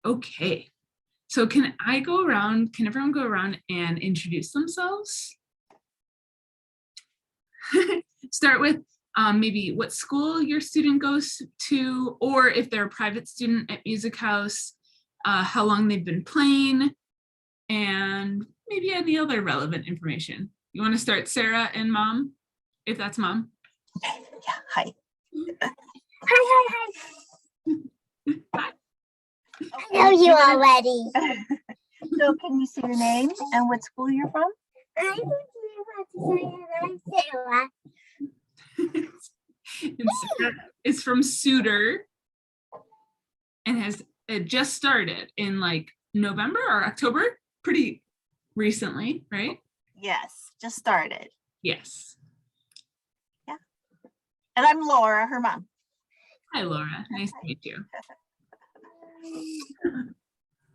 Okay. So can everyone go around and introduce themselves? Start with maybe what school your student goes to, or if they're a private student at Music House, how long they've been playing, and maybe any other relevant information. You want to start, Sarah and Mom, if that's Mom? Okay, yeah, hi. Hi. Hi. I know you already. So can you say your name and what school you're from? I'm Sarah. And Sarah is from Suter and it just started in like November or October, pretty recently, right? Yes, just started. Yes. Yeah. And I'm Laura, her mom. Hi, Laura. Nice to meet you.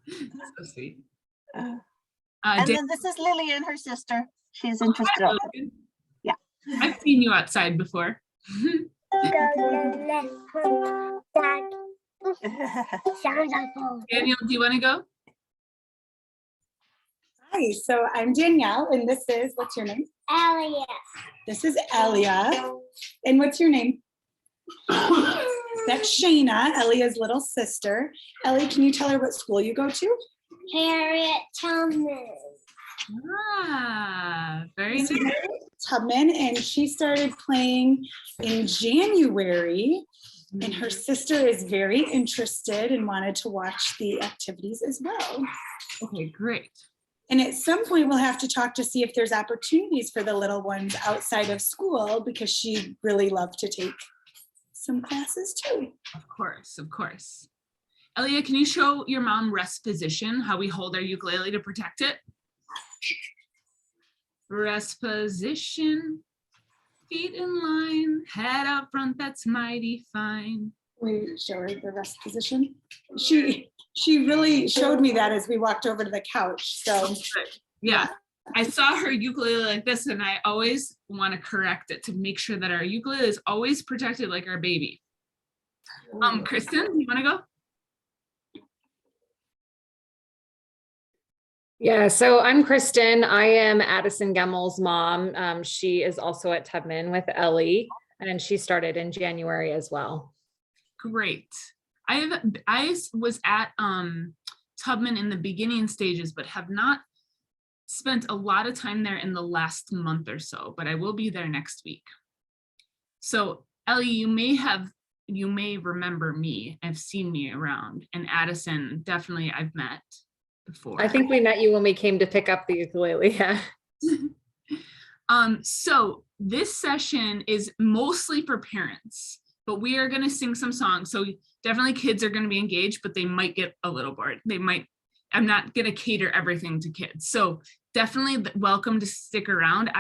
So sweet. And then this is Lillian, her sister. She's interested. Hi, Also. Yeah. I've seen you outside before. Daniel, do you want to go? Hi, so I'm Danielle, and this is, what's your name? Elliot. This is Elia. And what's your name? That's Shayna, Elia's little sister. Ellie, can you tell her what school you go to? Harriet Tubman. Ah, very This is nice. Harriet Tubman, and she started playing in January, and her sister is very interested and wanted to watch the activities as well. Okay, great. And at some point, we'll have to talk to see if there's opportunities for the little ones outside of school, because she'd really love to take some classes too. Of course, of course. Elia, can you show your mom rest position, how we hold our ukulele to protect it? Rest position, feet in line, head out front, that's mighty fine. We show her the rest position. She really showed me that as we walked over to the couch. So Yeah, I saw her ukulele like this, and I always want to correct it to make sure that our ukulele is always protected like our baby. Kristen, you want to go? Yeah, so I'm Kristen. I am Addison Gemmel's mom. She is also at Tubman with Ellie, and she started in January as well. Great. I was at Tubman in the beginning stages, but have not spent a lot of time there in the last month or so, but I will be there next week. So Ellie, you may remember me. I've seen me around, and Addison, definitely I've met before. I think we met you when we came to pick up the ukulele. Yeah. So this session is mostly for parents, but we are going to sing some songs. So definitely kids are going to be engaged, but they might get a little bored. I'm not going to cater everything to kids. So definitely welcome to stick around.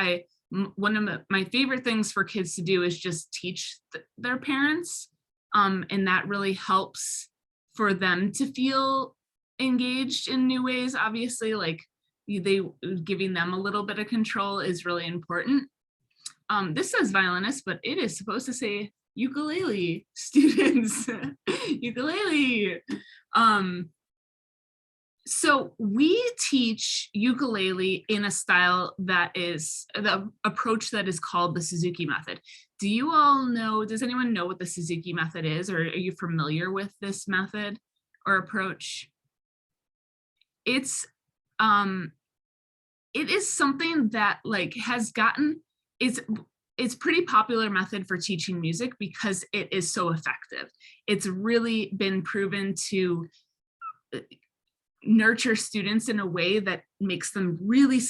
One of my favorite things for kids to do is just teach their parents. And that really helps for them to feel engaged in new ways. Obviously, like giving them a little bit of control is really important. This says violinist, but it is supposed to say ukulele students. Ukulele. So we teach ukulele in a style that is the approach that is called the Suzuki method. Do you all know, does anyone know what the Suzuki method is, or are you familiar with this method or approach? It is something that it's pretty popular method for teaching music because it is so effective. It's really been proven to nurture students in a way that makes them really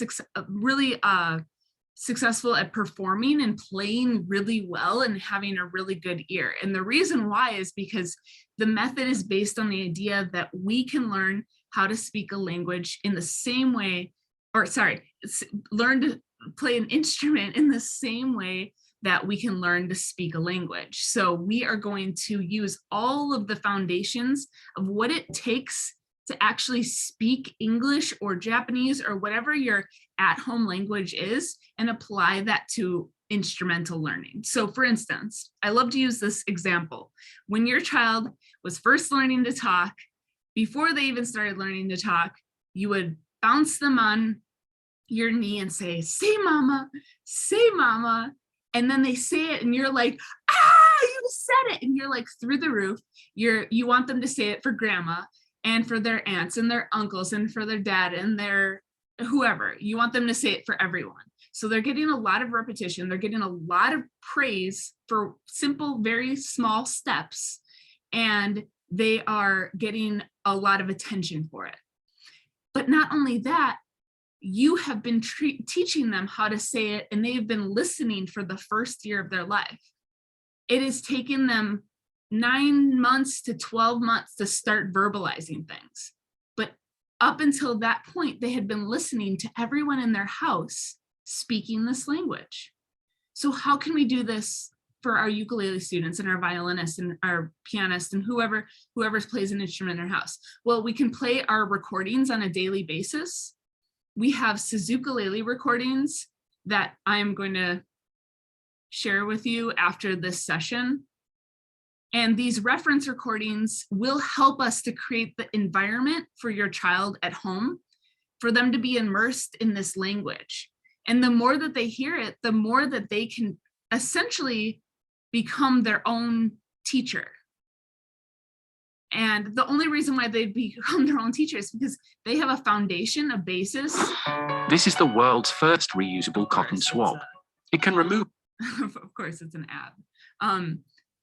successful at performing and playing really well and having a really good ear. And the reason why is because the method is based on the idea that we can learn how to speak a language in the same way, learn to play an instrument in the same way that we can learn to speak a language. So we are going to use all of the foundations of what it takes to actually speak English or Japanese or whatever your at-home language is and apply that to instrumental learning. So for instance, I love to use this example. When your child was first learning to talk, before they even started learning to talk, you would bounce them on your knee and say mama, say mama. And then they say it and you're like, ah, you said it. And you're like through the roof. You want them to say it for grandma and for their aunts and their uncles and for their dad and their whoever. You want them to say it for everyone. So they're getting a lot of repetition. They're getting a lot of praise for simple, very small steps. And they are getting a lot of attention for it. But not only that, you have been teaching them how to say it, and they've been listening for the first year of their life. It has taken them 9 months to 12 months to start verbalizing things. But up until that point, they had been listening to everyone in their house speaking this language. So how can we do this for our ukulele students and our violinists and our pianists and whoever plays an instrument in their house? Well, we can play our recordings on a daily basis. We have Suzuki recordings that I'm going to share with you after this session. And these reference recordings will help us to create the environment for your child at home, for them to be immersed in this language. And the more that they hear it, the more that they can essentially become their own teacher. And the only reason why they become their own teacher is because they have a foundation, a basis. This is the world's first reusable cotton swab. It can remove. Of course, it's an ad.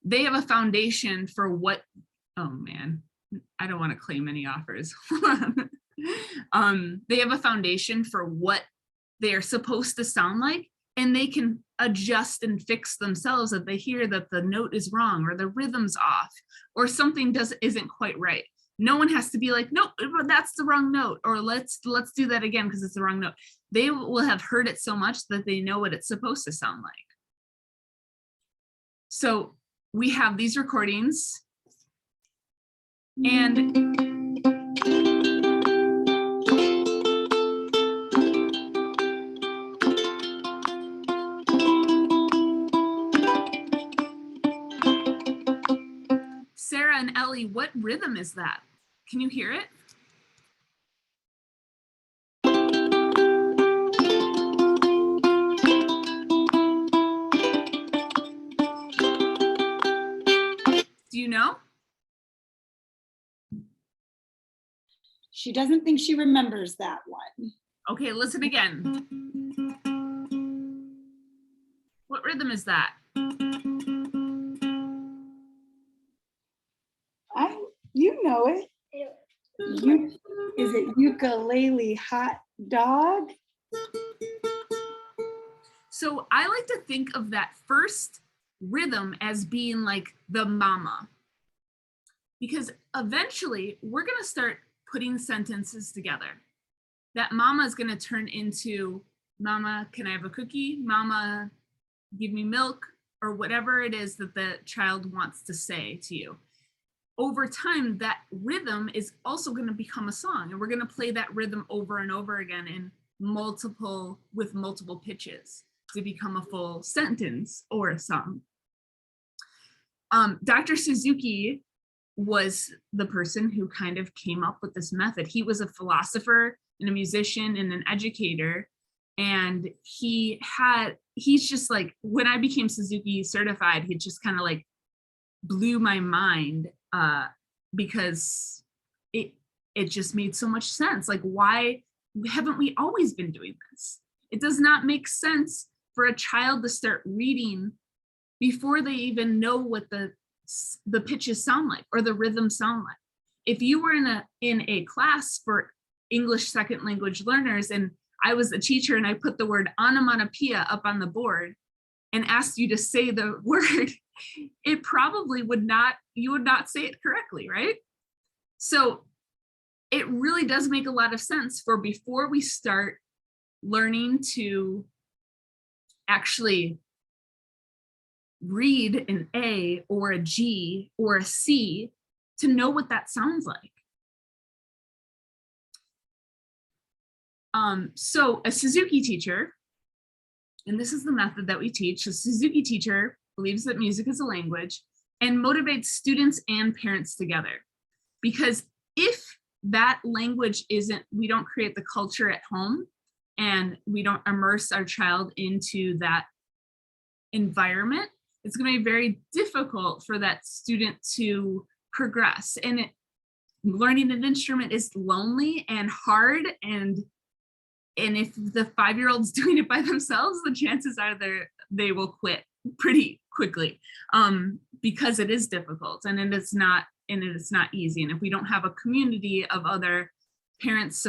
They have a foundation for what, oh man, I don't want to claim any offers. They have a foundation for what they are supposed to sound like, and they can adjust and fix themselves if they hear that the note is wrong or the rhythm's off or something isn't quite right. No one has to be like, nope, that's the wrong note, or let's do that again because it's the wrong note. They will have heard it so much that they know what it's supposed to sound like. So we have these recordings, and Sarah and Ellie, what rhythm is that? Can you hear it? Do you know? She doesn't think she remembers that one. Okay, listen again. What rhythm is that? You know it. Is it ukulele hot dog? So I like to think of that first rhythm as being like the mama, because eventually we're going to start putting sentences together. That mama is going to turn into mama, can I have a cookie? Mama, give me milk, or whatever it is that the child wants to say to you. Over time, that rhythm is also going to become a song, and we're going to play that rhythm over and over again with multiple pitches to become a full sentence or a song. Dr. Suzuki was the person who kind of came up with this method. He was a philosopher and a musician and an educator. And he's just like, when I became Suzuki certified, he just kind of like blew my mind because it just made so much sense. Like, why haven't we always been doing this? It does not make sense for a child to start reading before they even know what the pitches sound like or the rhythms sound like. If you were in a class for English second language learners and I was a teacher and I put the word onomatopoeia up on the board and asked you to say the word, it probably you would not say it correctly, right? So it really does make a lot of sense for before we start learning to actually read an A or a G or a C to know what that sounds like. So a Suzuki teacher, and this is the method that we teach, a Suzuki teacher believes that music is a language and motivates students and parents together. Because if that language isn't, we don't create the culture at home and we don't immerse our child into that environment, it's going to be very difficult for that student to progress. And learning an instrument is lonely and hard, and if the 5-year-old's doing it by themselves, the chances are they will quit pretty quickly, because it is difficult and it's not easy. And if we don't have a community of other parents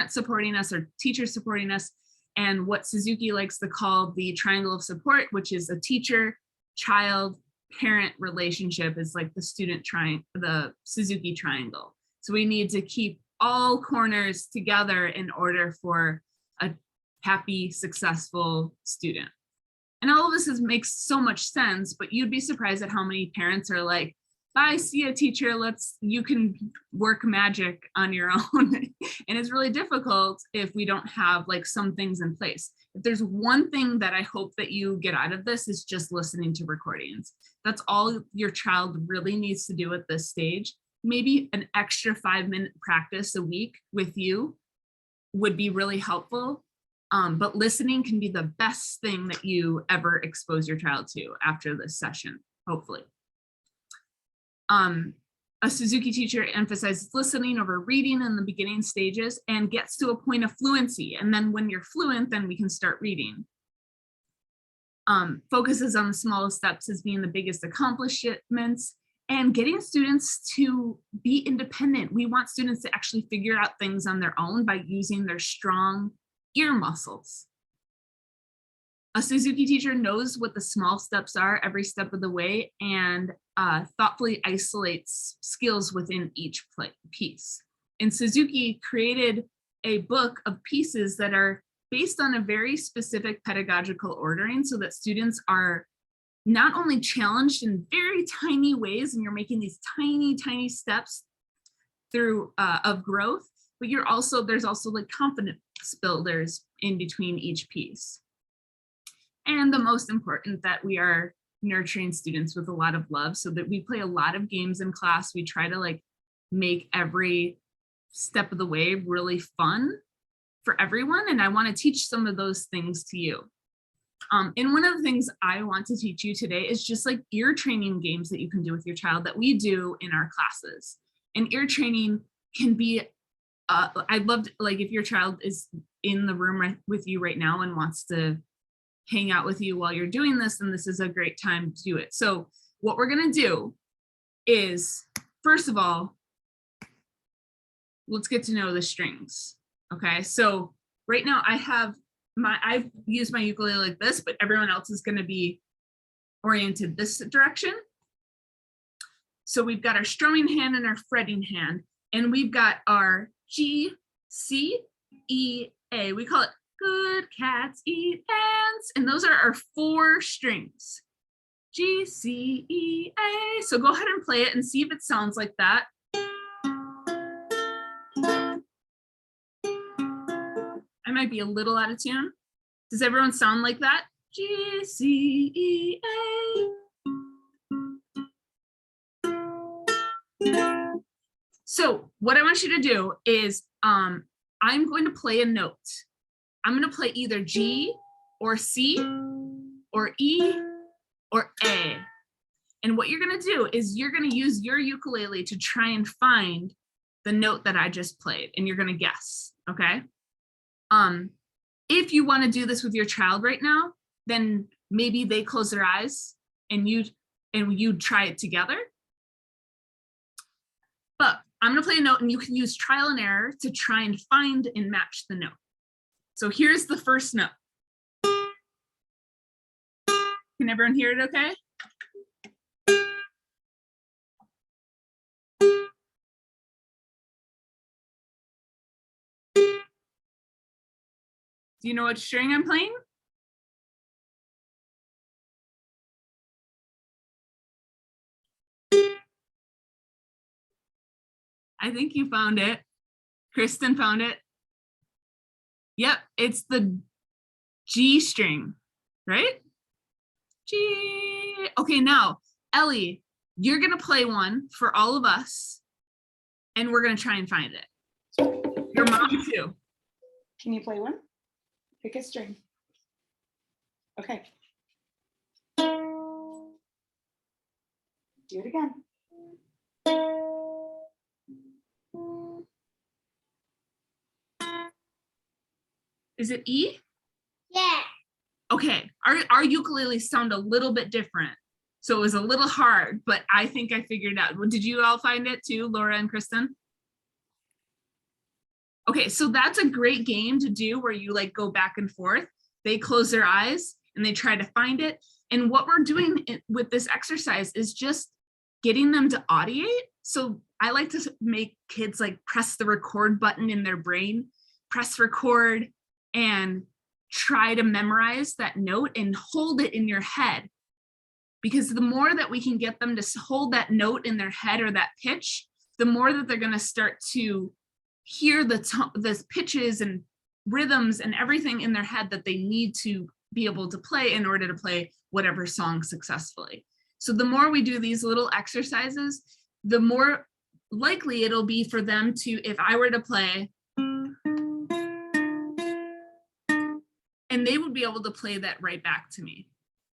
supporting us or teachers supporting us, and what Suzuki likes to call the triangle of support, which is a teacher, child, parent relationship, is like the Suzuki triangle. So we need to keep all corners together in order for a happy, successful student. And all of this makes so much sense, but you'd be surprised at how many parents are like, bye, see ya, teacher, you can work magic on your own. And it's really difficult if we don't have like some things in place. If there's one thing that I hope that you get out of this, is just listening to recordings. That's all your child really needs to do at this stage. Maybe an extra 5-minute practice a week with you would be really helpful. But listening can be the best thing that you ever expose your child to after this session, hopefully. A Suzuki teacher emphasizes listening over reading in the beginning stages and gets to a point of fluency. And then when you're fluent, then we can start reading. Focuses on the smallest steps as being the biggest accomplishments, and getting students to be independent. We want students to actually figure out things on their own by using their strong ear muscles. A Suzuki teacher knows what the small steps are every step of the way, and thoughtfully isolates skills within each piece. And Suzuki created a book of pieces that are based on a very specific pedagogical ordering, so that students are not only challenged in very tiny ways, and you're making these tiny steps through of growth, but there's also like confidence builders in between each piece. And the most important, that we are nurturing students with a lot of love, so that we play a lot of games in class. We try to like make every step of the way really fun for everyone. And I want to teach some of those things to you. And one of the things I want to teach you today is just like ear training games that you can do with your child that we do in our classes. And ear training can be, I'd love to, like, if your child is in the room with you right now and wants to hang out with you while you're doing this, then this is a great time to do it. So what we're gonna do is, first of all, let's get to know the strings. Okay, so right now I've used my ukulele like this, but everyone else is gonna be oriented this direction. So we've got our strumming hand and our fretting hand, and we've got our G, C, E, A. We call it good cats eat ants, and those are our 4 strings. G, C, E, A. So go ahead and play it and see if it sounds like that. I might be a little out of tune. Does everyone sound like that? G, C, E, A. So what I want you to do is, I'm going to play a note. I'm going to play either G or C or E or A. And what you're going to do is you're going to use your ukulele to try and find the note that I just played, and you're going to guess, okay? If you want to do this with your child right now, then maybe they close their eyes and you try it together. But I'm going to play a note, and you can use trial and error to try and find and match the note. So here's the first note. Can everyone hear it okay? Do you know what string I'm playing? I think you found it. Kristen found it. Yep, it's the G string, right? G. Okay, now, Ellie, you're gonna play one for all of us. and we're gonna try and find it. Your mom too. Can you play one? Pick a string. Okay. Do it again. Is it E? Yeah. Okay, our ukuleles sound a little bit different. So it was a little hard, but I think I figured it out. Did you all find it too, Laura and Kristen? Okay, so that's a great game to do where you like go back and forth. They close their eyes and they try to find it. And what we're doing with this exercise is just getting them to audiate. So I like to make kids like press the record button in their brain, press record, and try to memorize that note and hold it in your head. Because the more that we can get them to hold that note in their head or that pitch, the more that they're going to start to hear the pitches and rhythms and everything in their head that they need to be able to play in order to play whatever song successfully. So the more we do these little exercises, the more likely it'll be for them to, if I were to play, and they would be able to play that right back to me.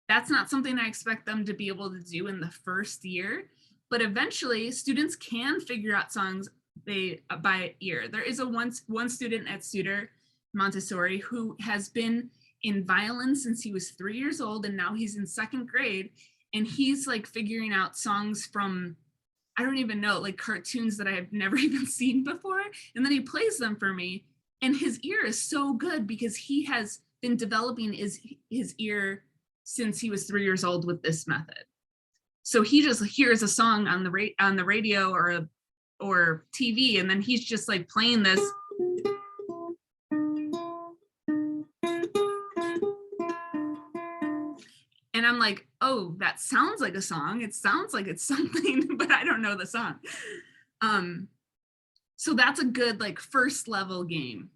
That's not something I expect them to be able to do in the first year, but eventually students can figure out songs by ear. There is one student at Suter Montessori who has been in violin since he was 3 years old, and now he's in 2nd grade, and he's like figuring out songs from, I don't even know, like cartoons that I have never even seen before, and then he plays them for me, and his ear is so good because he has been developing his ear since he was 3 years old with this method. So he just hears a song on the radio or TV, and then he's just like playing this. And I'm like, oh, that sounds like a song. It sounds like it's something, but I don't know the song. So that's a good like first level game.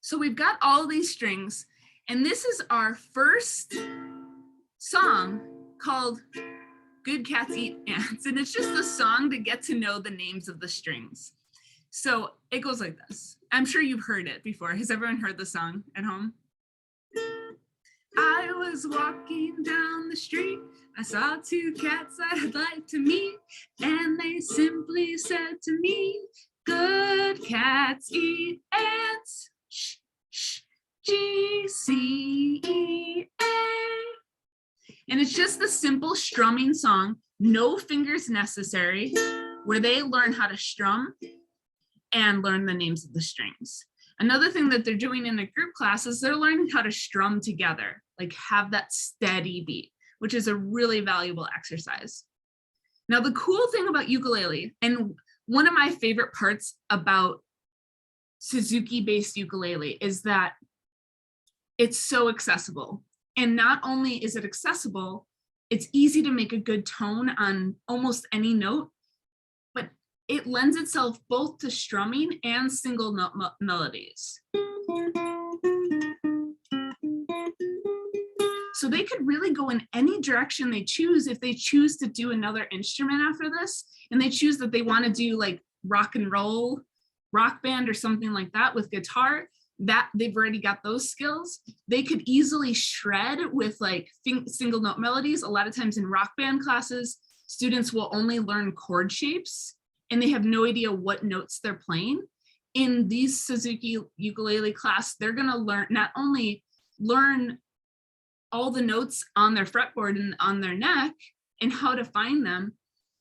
So we've got all these strings, and this is our first song called Good Cats Eat Ants. And it's just a song to get to know the names of the strings. So it goes like this. I'm sure you've heard it before. Has everyone heard the song at home? I was walking down the street. I saw 2 cats I'd like to meet. And they simply said to me, good cats eat ants. Shh, shh, G-C-E-A. And it's just the simple strumming song, no fingers necessary, where they learn how to strum and learn the names of the strings. Another thing that they're doing in a group class is they're learning how to strum together, like have that steady beat, which is a really valuable exercise. Now, the cool thing about ukulele, and one of my favorite parts about Suzuki-based ukulele is that it's so accessible. And not only is it accessible, it's easy to make a good tone on almost any note, but it lends itself both to strumming and single note melodies. So they could really go in any direction they choose if they choose to do another instrument after this, and they choose that they want to do like rock and roll, rock band or something like that with guitar, that they've already got those skills. They could easily shred with like single note melodies. A lot of times in rock band classes, students will only learn chord shapes and they have no idea what notes they're playing. In these Suzuki ukulele class, they're gonna learn, not only learn all the notes on their fretboard and on their neck and how to find them,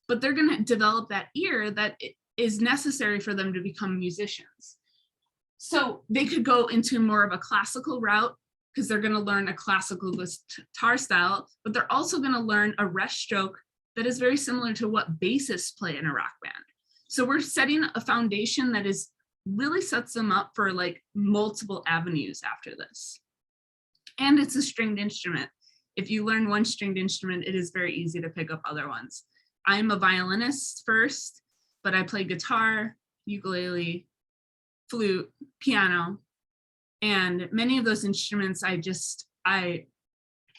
but they're gonna develop that ear that is necessary for them to become musicians. So they could go into more of a classical route because they're going to learn a classical guitar style, but they're also going to learn a rest stroke that is very similar to what bassists play in a rock band. So we're setting a foundation that is really sets them up for like multiple avenues after this. And it's a stringed instrument. If you learn one stringed instrument, it is very easy to pick up other ones. I'm a violinist first, but I play guitar, ukulele, flute, piano, and many of those instruments I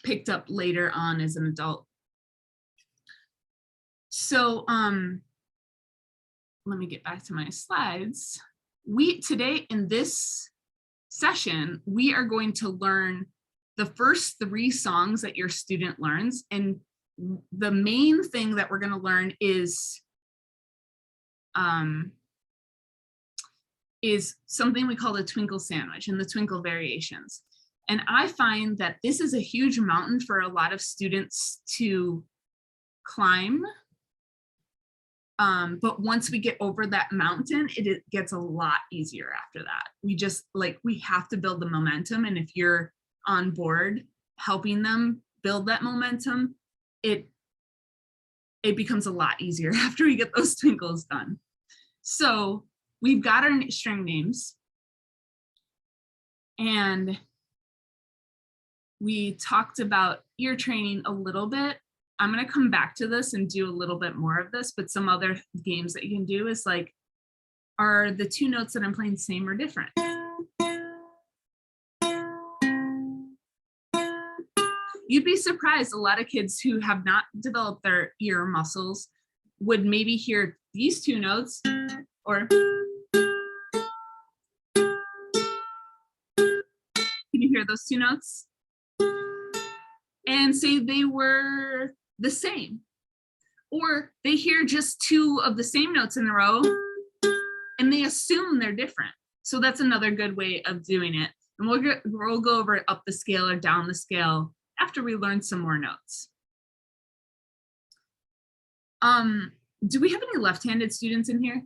picked up later on as an adult. So let me get back to my slides. Today in this session, we are going to learn the first 3 songs that your student learns. And the main thing that we're going to learn is something we call the Twinkle sandwich and the Twinkle variations. And I find that this is a huge mountain for a lot of students to climb. But once we get over that mountain, it gets a lot easier after that. We have to build the momentum. And if you're on board helping them build that momentum, it becomes a lot easier after we get those twinkles done. So we've got our string names, and we talked about ear training a little bit. I'm going to come back to this and do a little bit more of this, but some other games that you can do is like, are the 2 notes that I'm playing same or different? You'd be surprised, a lot of kids who have not developed their ear muscles would maybe hear these 2 notes, or can you hear those 2 notes? And say they were the same. Or they hear just 2 of the same notes in a row and they assume they're different. So that's another good way of doing it. And we'll go over it up the scale or down the scale after we learn some more notes. Do we have any left-handed students in here?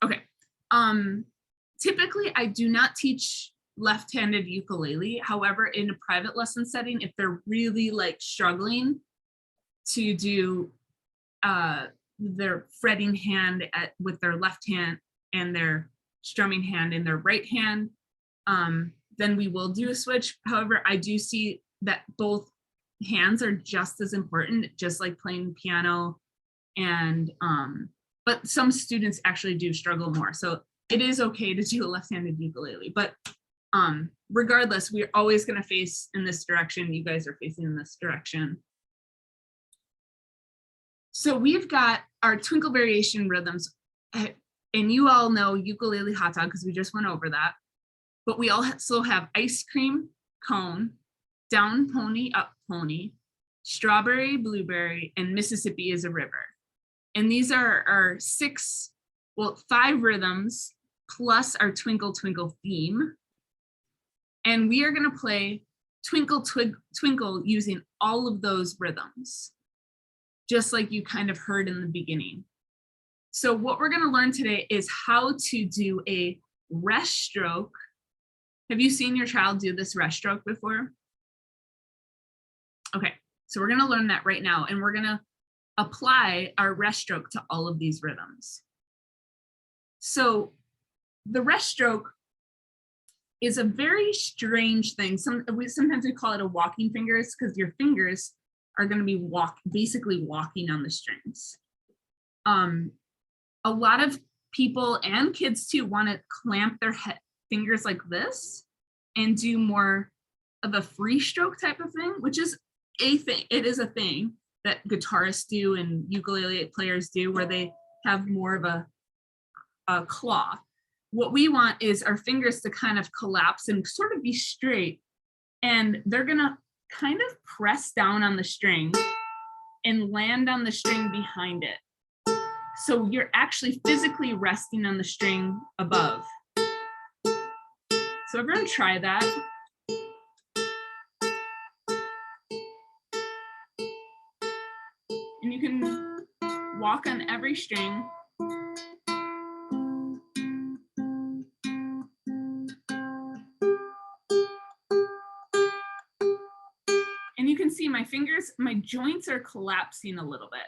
Okay. Typically, I do not teach left-handed ukulele. However, in a private lesson setting, if they're really like struggling to do their fretting hand with their left hand and their strumming hand in their right hand, then we will do a switch. However, I do see that both hands are just as important, just like playing piano. And but some students actually do struggle more. So it is okay to do a left-handed ukulele, but regardless, we're always going to face in this direction. You guys are facing in this direction. So we've got our twinkle variation rhythms, and you all know ukulele hot dog because we just went over that. But we also have ice cream cone, down pony, up pony, strawberry, blueberry, and Mississippi is a river. And these are our 5 rhythms plus our twinkle twinkle theme. And we are going to play Twinkle Twinkle using all of those rhythms, just like you kind of heard in the beginning. So what we're going to learn today is how to do a rest stroke. Have you seen your child do this rest stroke before? Okay, so we're going to learn that right now, and we're going to apply our rest stroke to all of these rhythms. So the rest stroke is a very strange thing. Sometimes we call it a walking fingers because your fingers are going to be basically walking on the strings. A lot of people and kids too want to clamp their fingers like this and do more of a free stroke type of thing, which is a thing. It is a thing that guitarists do and ukulele players do, where they have more of a claw. What we want is our fingers to kind of collapse and sort of be straight, and they're gonna kind of press down on the string and land on the string behind it. So you're actually physically resting on the string above. So everyone try that. And you can walk on every string. And you can see my fingers, my joints are collapsing a little bit.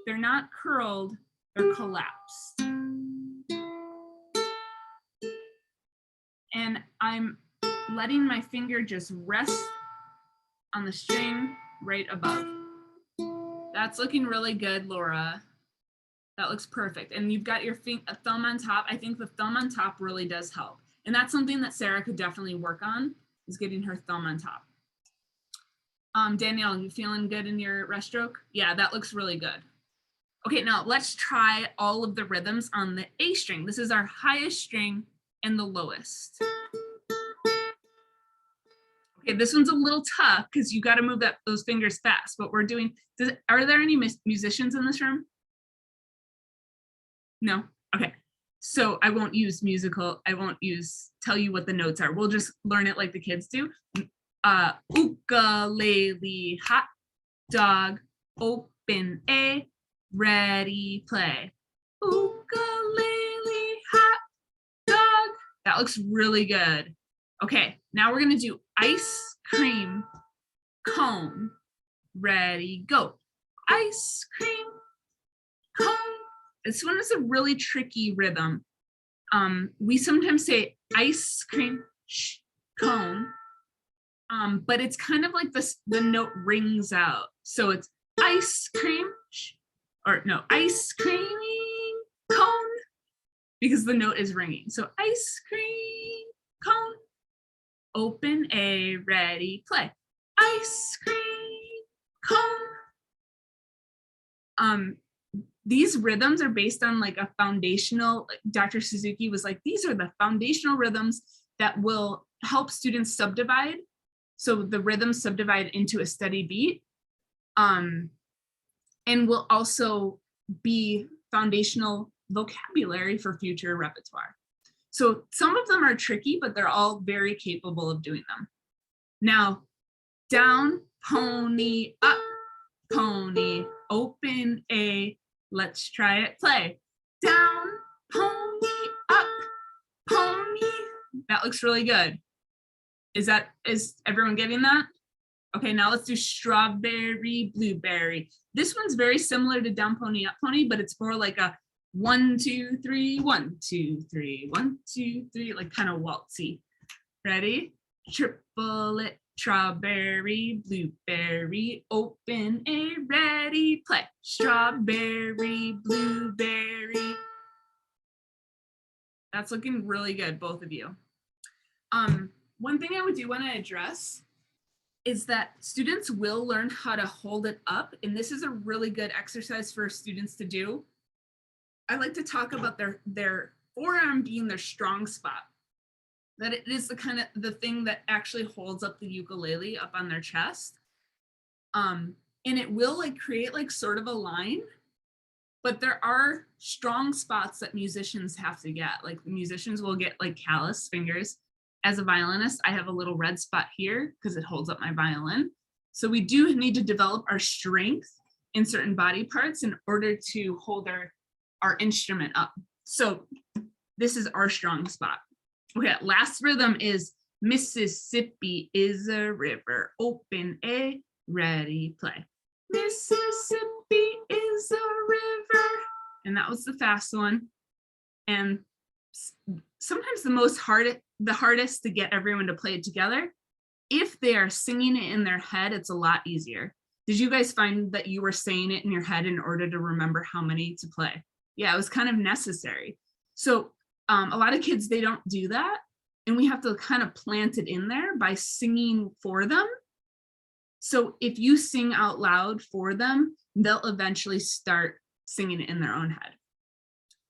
They're not curled, they're collapsed. And I'm letting my finger just rest on the string right above. That's looking really good, Laura. That looks perfect. And you've got your thumb on top. I think the thumb on top really does help. And that's something that Sarah could definitely work on, is getting her thumb on top. Danielle, you feeling good in your rest stroke? Yeah, that looks really good. Okay, now let's try all of the rhythms on the A string. This is our highest string and the lowest. Okay, this one's a little tough because you got to move those fingers fast. But we're doing, are there any musicians in this room? No? Okay. So I won't use musical. I won't tell you what the notes are. We'll just learn it like the kids do. Ukulele, hot dog, open A, ready, play. Ukulele, hot dog. That looks really good. Okay, now we're gonna do ice cream cone. Ready, go. Ice cream cone. This one is a really tricky rhythm. We sometimes say ice cream cone, but it's kind of like this, the note rings out. So it's ice cream, or no, ice cream cone, because the note is ringing. So ice cream cone, open A, ready, play. Ice cream cone. These rhythms are based on like a foundational, Dr. Suzuki was like, these are the foundational rhythms that will help students subdivide. So the rhythms subdivide into a steady beat, and will also be foundational vocabulary for future repertoire. So some of them are tricky, but they're all very capable of doing them. Now, down, pony, up, pony, open A, let's try it, play. Down, pony, up, pony. That looks really good. Is everyone getting that? Okay, now let's do strawberry, blueberry. This one's very similar to down, pony, up, pony, but it's more like a 1, 2, 3, 1, 2, 3, 1, 2, 3, like kind of waltzy. Ready? Triplet, strawberry, blueberry, open A, ready, play. Strawberry, blueberry. That's looking really good, both of you. One thing I do want to address is that students will learn how to hold it up, and this is a really good exercise for students to do. I like to talk about their forearm being their strong spot. That it is the thing that actually holds up the ukulele up on their chest. And it will like create like sort of a line, but there are strong spots that musicians have to get. Like musicians will get like callous fingers. As a violinist, I have a little red spot here because it holds up my violin. So we do need to develop our strength in certain body parts in order to hold our instrument up. So this is our strong spot. Okay, last rhythm is Mississippi is a river, open A, ready, play. Mississippi is a river. And that was the fast one. And sometimes the hardest to get everyone to play it together. If they are singing it in their head, it's a lot easier. Did you guys find that you were saying it in your head in order to remember how many to play? Yeah, it was kind of necessary. So a lot of kids, they don't do that. And we have to kind of plant it in there by singing for them. So if you sing out loud for them, they'll eventually start singing it in their own head.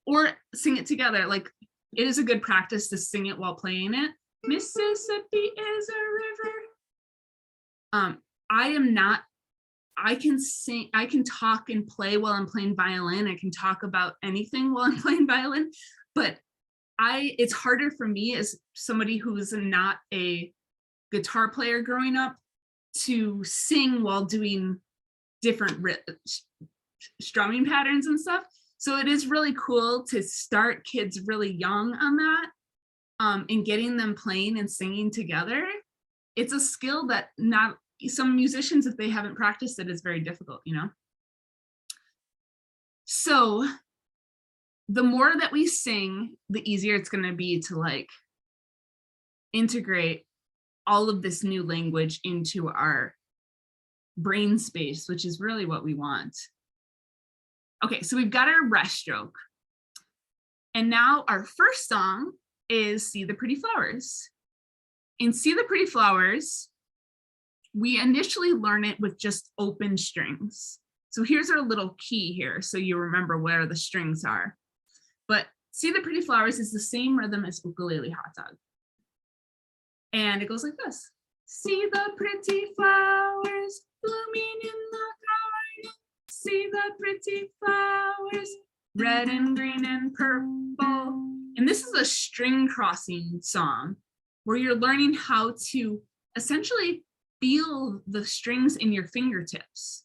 Or sing it together. Like, it is a good practice to sing it while playing it. Mississippi is a river. I can sing, I can talk and play while I'm playing violin. I can talk about anything while I'm playing violin, but it's harder for me as somebody who's not a guitar player growing up to sing while doing different strumming patterns and stuff. So it is really cool to start kids really young on that, and getting them playing and singing together. It's a skill that not some musicians, if they haven't practiced it, is very difficult, you know? So the more that we sing, the easier it's going to be to like integrate all of this new language into our brain space, which is really what we want. Okay, so we've got our rest stroke. And now our first song is See the Pretty Flowers. In See the Pretty Flowers, we initially learn it with just open strings. So here's our little key here, so you remember where the strings are. But See the Pretty Flowers is the same rhythm as Ukulele Hot Dog. And it goes like this. See the pretty flowers blooming in the garden. See the pretty flowers, red and green and purple. And this is a string crossing song where you're learning how to essentially feel the strings in your fingertips.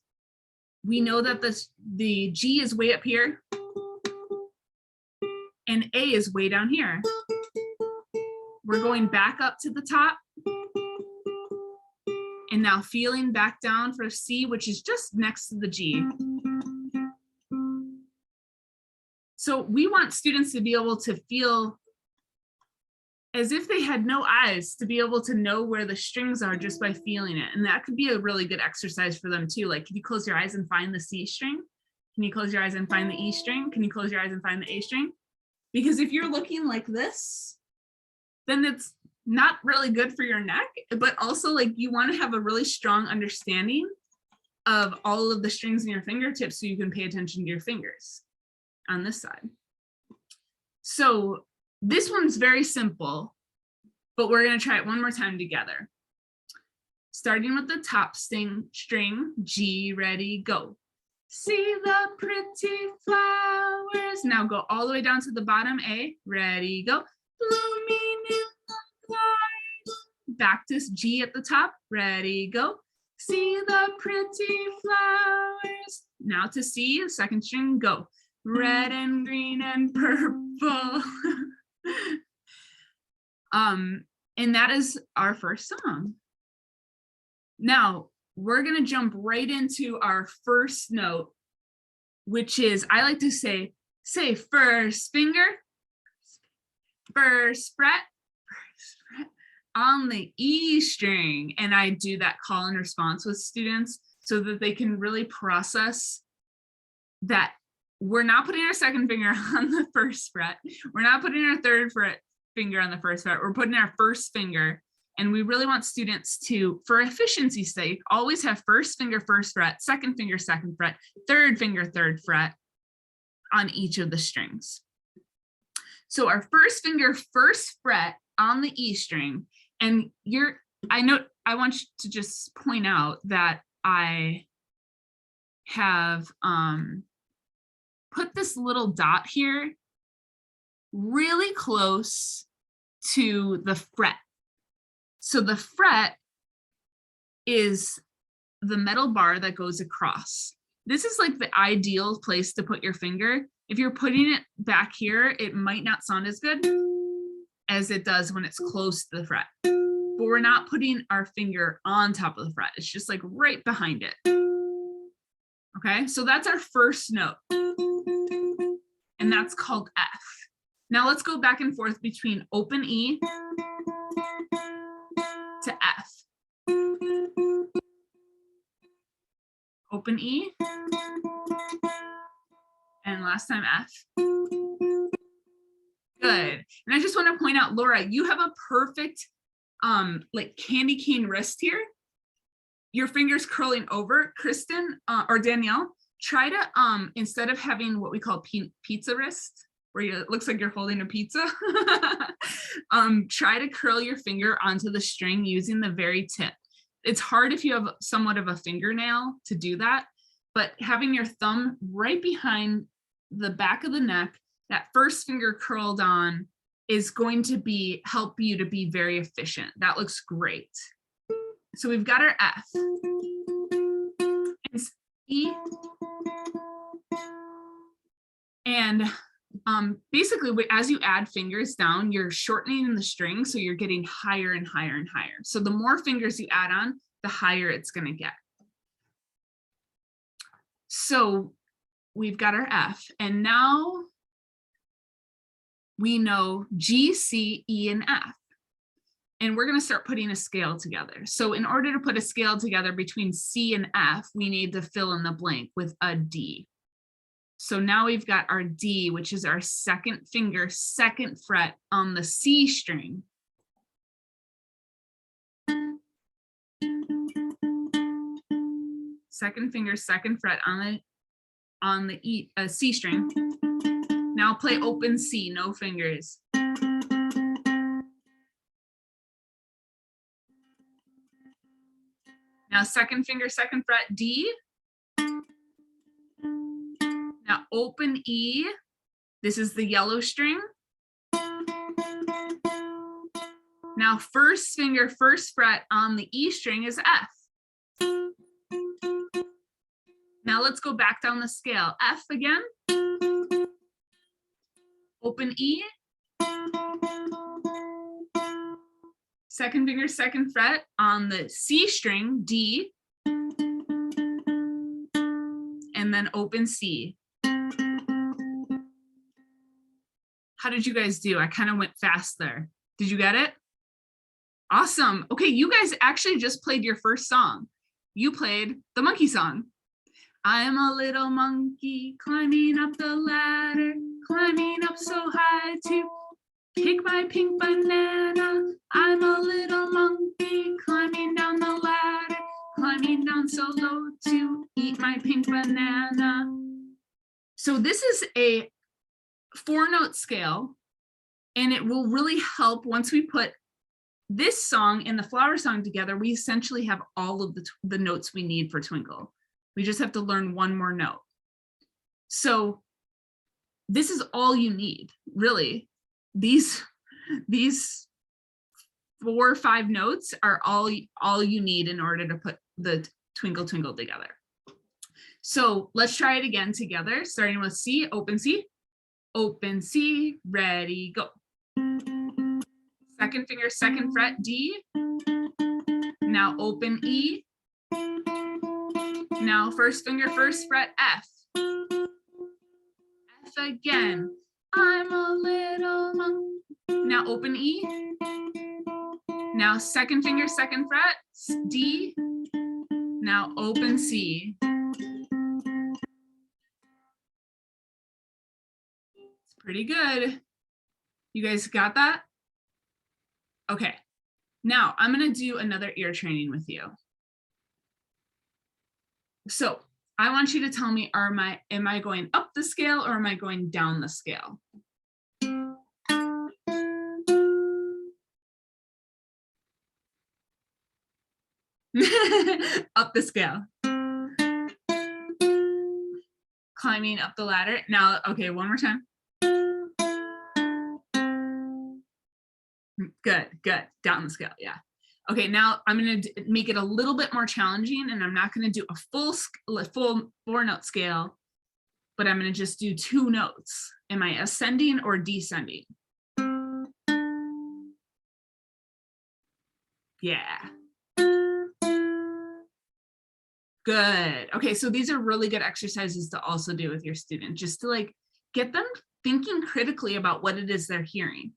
We know that the G is way up here and A is way down here. We're going back up to the top and now feeling back down for C, which is just next to the G. So we want students to be able to feel as if they had no eyes, to be able to know where the strings are just by feeling it. And that could be a really good exercise for them too. Like, can you close your eyes and find the C string? Can you close your eyes and find the E string? Can you close your eyes and find the A string? Because if you're looking like this, then it's not really good for your neck, but also like you want to have a really strong understanding of all of the strings in your fingertips so you can pay attention to your fingers on this side. So this one's very simple, but we're going to try it one more time together. Starting with the top string, G, ready, go. See the pretty flowers. Now go all the way down to the bottom, A, ready, go. Blooming in the garden. Back to G at the top, ready, go. See the pretty flowers. Now to C, second string, go. Red and green and purple. And that is our first song. Now we're gonna jump right into our first note, which is, I like to say first finger, first fret on the E string. And I do that call and response with students so that they can really process that we're not putting our second finger on the first fret. We're not putting our third finger on the first fret. We're putting our first finger. And we really want students to, for efficiency's sake, always have first finger, first fret, second finger, second fret, third finger, third fret on each of the strings. So our first finger, first fret on the E string. And I want you to just point out that I have put this little dot here really close to the fret. So the fret is the metal bar that goes across. This is like the ideal place to put your finger. If you're putting it back here, it might not sound as good as it does when it's close to the fret. But we're not putting our finger on top of the fret. It's just like right behind it. Okay, so that's our first note. And that's called F. Now let's go back and forth between open E to F. Open E. And last time F. Good. And I just want to point out, Laura, you have a perfect like candy cane wrist here. Your fingers curling over. Kristen or Danielle, try to instead of having what we call pizza wrist, where it looks like you're holding a pizza, try to curl your finger onto the string using the very tip. It's hard if you have somewhat of a fingernail to do that, but having your thumb right behind the back of the neck, that first finger curled on, is going to help you to be very efficient. That looks great. So we've got our F. It's E. And basically, as you add fingers down, you're shortening the string, so you're getting higher and higher and higher. So the more fingers you add on, the higher it's going to get. So we've got our F, and now we know G, C, E, and F. And we're going to start putting a scale together. So in order to put a scale together between C and F, we need to fill in the blank with a D. So now we've got our D, which is our second finger, second fret on the C string. second finger, second fret on the C string. Now play open C, no fingers. Now second finger, second fret, D. Now open E. This is the yellow string. Now first finger, first fret on the E string is F. Now let's go back down the scale. F again. Open E. Second finger, second fret on the C string, D. And then open C. How did you guys do? I kind of went fast there. Did you get it? Awesome. Okay, you guys actually just played your first song. You played the monkey song. I'm a little monkey climbing up the ladder, climbing up so high to pick my pink banana. I'm a little monkey climbing down the ladder, climbing down so low to eat my pink banana. So this is a 4-note scale, and it will really help once we put this song and the flower song together. We essentially have all of the notes we need for Twinkle. We just have to learn one more note. So this is all you need, really. These 4 or 5 notes are all you need in order to put the Twinkle Twinkle together. So let's try it again together, starting with C, open C. Open C, ready, go. Second finger, second fret, D. Now open E. Now first finger, first fret, F. F again. I'm a little monkey. Now open E. Now second finger, second fret, D. Now open C. Pretty good. You guys got that? Okay. Now I'm going to do another ear training with you. So I want you to tell me, am I going up the scale or am I going down the scale? Up the scale. Climbing up the ladder. Now, okay, one more time. Good, good. Down the scale, yeah. Okay, now I'm going to make it a little bit more challenging, and I'm not going to do a full 4-note scale, but I'm going to just do 2 notes. Am I ascending or descending? Yeah. Good. Okay, so these are really good exercises to also do with your student, just to like get them thinking critically about what it is they're hearing.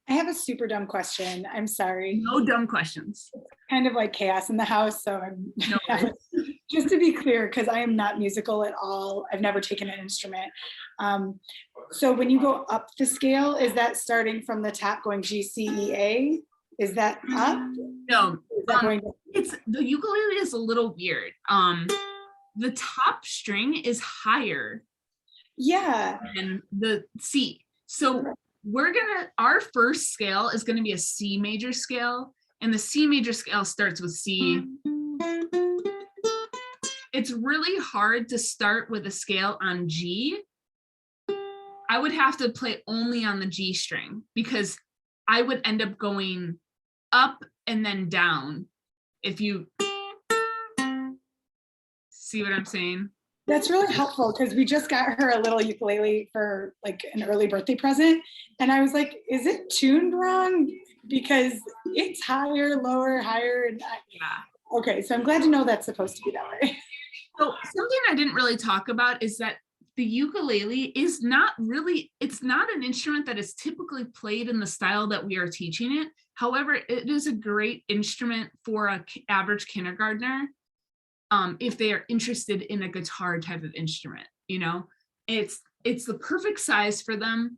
I have a super dumb question. I'm sorry. No dumb questions. Kind of like chaos in the house. So I'm No just to be clear, because I am not musical at all. I've never taken an instrument. So when you go up the scale, is that starting from the top going G, C, E, A? Is that up? No, Is that going it's the ukulele is a little weird. The top string is higher than the C. So our first scale is gonna be a C major scale, and the C major scale starts with C. It's really hard to start with a scale on G. I would have to play only on the G string because I would end up going up and then down. If you see what I'm saying? That's really helpful, because we just got her a little ukulele for like an early birthday present. And I was like, is it tuned wrong? Because it's higher, lower, higher. And Yeah. Okay, so I'm glad to know that's supposed to be that way. So something I didn't really talk about is that the ukulele is it's not an instrument that is typically played in the style that we are teaching it. However, it is a great instrument for an average kindergartner. If they are interested in a guitar type of instrument, you know, it's the perfect size for them.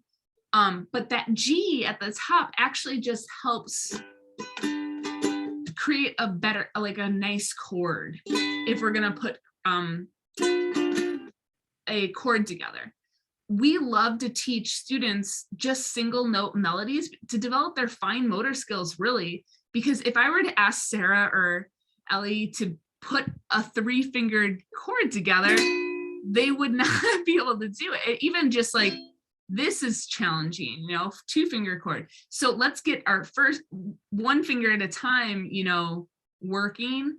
But that G at the top actually just helps create a better, like a nice chord if we're gonna put a chord together. We love to teach students just single note melodies to develop their fine motor skills, really, because if I were to ask Sarah or Ellie to put a 3-fingered chord together, they would not be able to do it. Even just like, this is challenging, 2-finger chord. So let's get our first 1 finger at a time, working.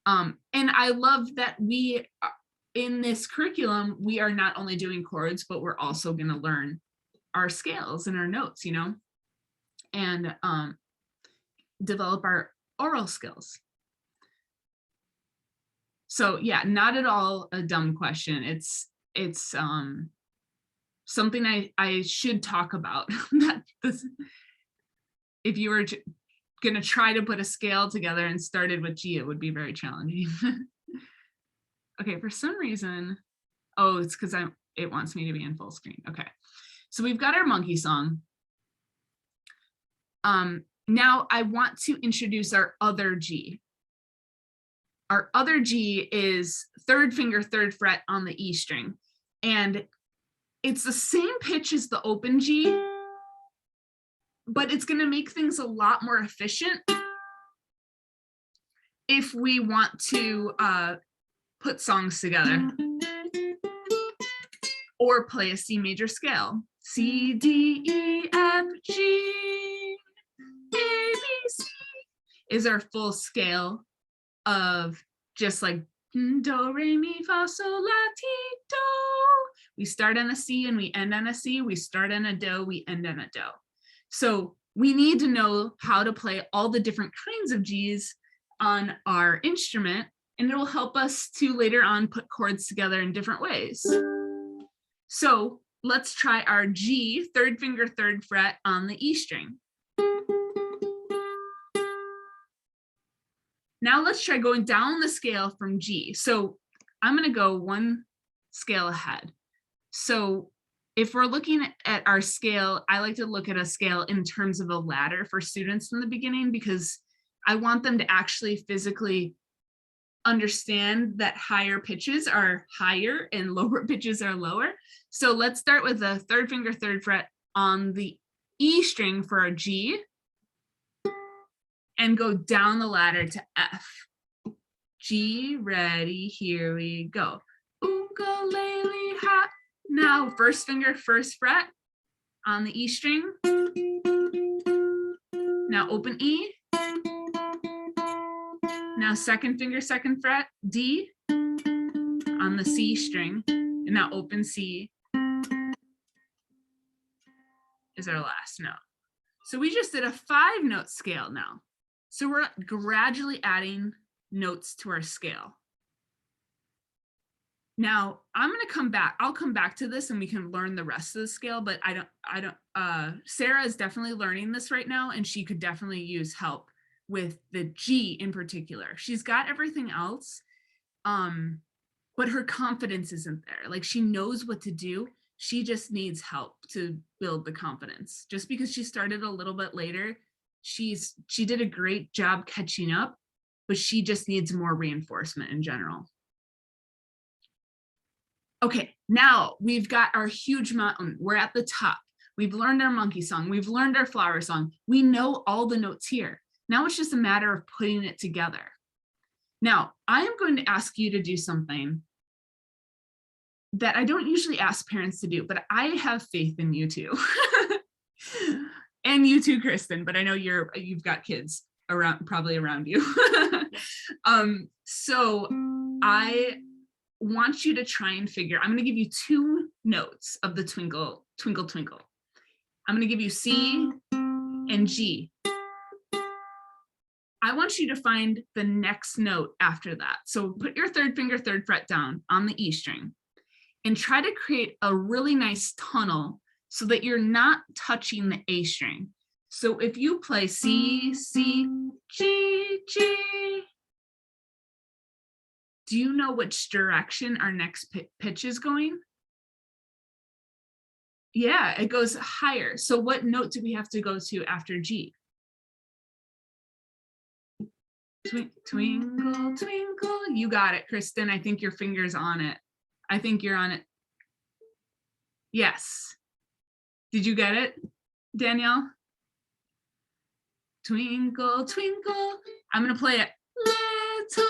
And I love that we, in this curriculum, we are not only doing chords, but we're also going to learn our scales and our notes, and develop our oral skills. So yeah, not at all a dumb question. It's something I should talk about. If you were going to try to put a scale together and started with G, it would be very challenging. Okay, for some reason, oh, it's because it wants me to be in full screen. Okay, so we've got our monkey song. Now I want to introduce our other G. Our other G is 3rd finger, 3rd fret on the E string. And it's the same pitch as the open G, but it's going to make things a lot more efficient if we want to put songs together or play a C major scale. C, D, E, F, G, A, B, C is our full scale of just like do, re, mi, fa, sol, la, ti, do. We start on a C and we end on a C. We start on a do, we end on a do. So we need to know how to play all the different kinds of Gs on our instrument, and it will help us to later on put chords together in different ways. So let's try our G, 3rd finger, 3rd fret on the E string. Now let's try going down the scale from G. So I'm going to go 1 scale ahead. So if we're looking at our scale, I like to look at a scale in terms of a ladder for students in the beginning, because I want them to actually physically understand that higher pitches are higher and lower pitches are lower. So let's start with the 3rd finger, 3rd fret on the E string for our G and go down the ladder to F. G, ready, here we go. Ukulele hat. Now 1st finger, 1st fret on the E string. Now open E. Now 2nd finger, 2nd fret, D on the C string. And now open C is our last note. So we just did a 5-note scale now. So we're gradually adding notes to our scale. Now I'm going to come back. I'll come back to this and we can learn the rest of the scale, but Sarah is definitely learning this right now, and she could definitely use help with the G in particular. She's got everything else, but her confidence isn't there. Like, she knows what to do. She just needs help to build the confidence. Just because she started a little bit later, she did a great job catching up, but she just needs more reinforcement in general. Okay, now we've got our huge mountain. We're at the top. We've learned our monkey song. We've learned our flower song. We know all the notes here. Now it's just a matter of putting it together. Now, I am going to ask you to do something that I don't usually ask parents to do, but I have faith in you too. And you too, Kristen, but I know you've got kids probably around you. So I want you to try and figure, I'm going to give you 2 notes of the Twinkle, Twinkle, Twinkle. I'm going to give you C and G. I want you to find the next note after that. So put your 3rd finger, 3rd fret down on the E string and try to create a really nice tunnel so that you're not touching the A string. So if you play C, C, G, G, do you know which direction our next pitch is going? Yeah, it goes higher. So what note do we have to go to after G? Twinkle, twinkle. You got it, Kristen. I think your finger's on it. I think you're on it. Yes. Did you get it, Danielle? Twinkle, twinkle. I'm going to play it. Little.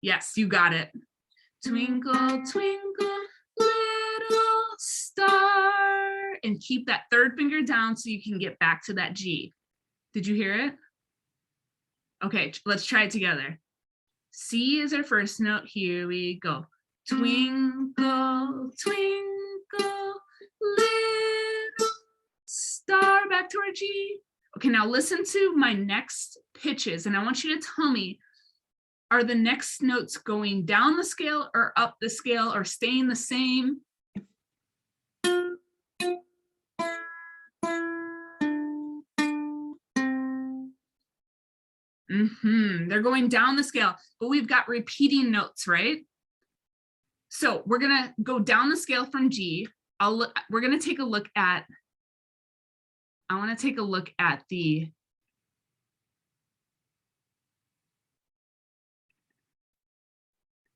Yes, you got it. Twinkle, twinkle, little star. And keep that third finger down so you can get back to that G. Did you hear it? Okay, let's try it together. C is our first note. Here we go. Twinkle, twinkle, little star. Back to our G. Okay, now listen to my next pitches, and I want you to tell me, are the next notes going down the scale or up the scale or staying the same? They're going down the scale, but we've got repeating notes, right? So we're gonna go down the scale from G. We're gonna take a look at, I wanna take a look at the